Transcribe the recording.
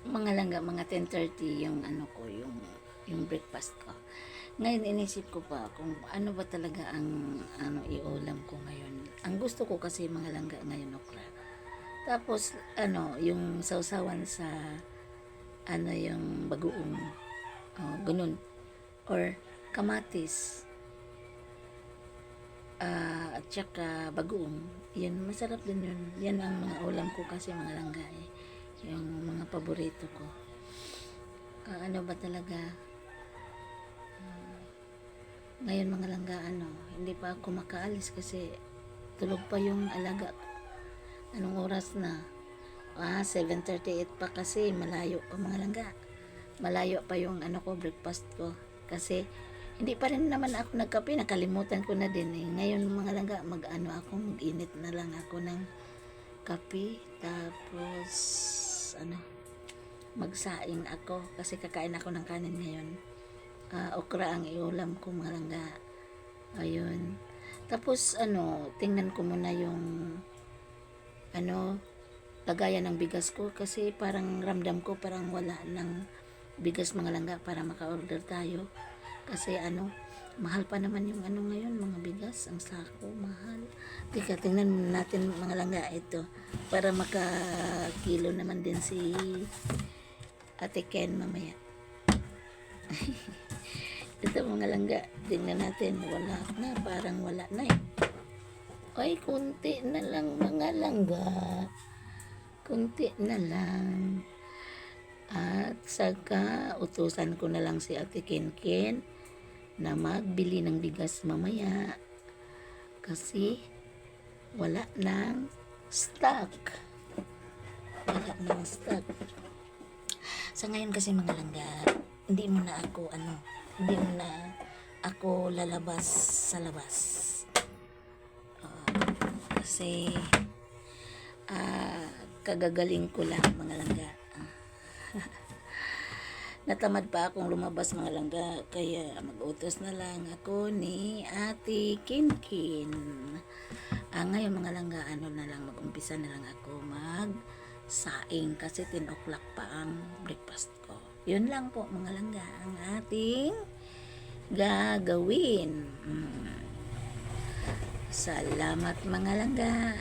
Mga langga, mga 10:30 yung ano ko, yung breakfast ko. Ngayon inisip ko pa kung ano ba talaga ang ano iulam ko ngayon. Ang gusto ko kasi mga langga ngayon okra. Tapos ano, yung sausawan sa ano yung bagoong ganun or kamatis at saka bagoong. Yan masarap din yun. Yan ang mga ulam ko kasi mga langga eh. Yung mga paborito ko. Ano ba talaga ngayon mga langga ano, hindi pa ako makaalis kasi tulog pa yung alaga ko. Anong oras na? 7:38 pa kasi malayo pa mga langga. Malayo pa yung ano ko, breakfast ko. Kasi hindi pa rin naman ako nagkape, nakalimutan ko na din eh. Ngayon mga langga, mag-init na lang ako ng kape. Tapos ano, magsaing ako kasi kakain ako ng kanin ngayon. Okra ang iulam ko mga langga. Ayun. Tapos ano, tingnan ko muna yung ano, lagayan ng bigas ko kasi parang ramdam ko parang wala ng bigas mga langga para maka-order tayo. Kasi ano, mahal pa naman yung ano ngayon, mga bigas, ang sako, mahal. Tika, tingnan natin mga langga ito para maka-kilo naman din si Ate Ken mamaya. Ito mga langga, tingnan natin, wala na, parang wala na eh. Ay, kunti na lang mga langga. Kunti na lang. At saka, utusan ko na lang si Ate Kenken na magbili ng bigas mamaya. Kasi, wala nang stock. Wala nang stock. Sa ngayon kasi mga langga, hindi mo na ako lalabas sa labas. Kasi kagagaling ko lang mga langga. Natamad pa akong lumabas mga langga, kaya mag-utos na lang ako ni Ate Kinkin. Ngayon mga langga, ano na lang, mag-umpisa na lang ako mag-saing kasi 10 o'clock pa ang breakfast ko. Yun lang po mga langga ang ating gagawin. Salamat mga langga.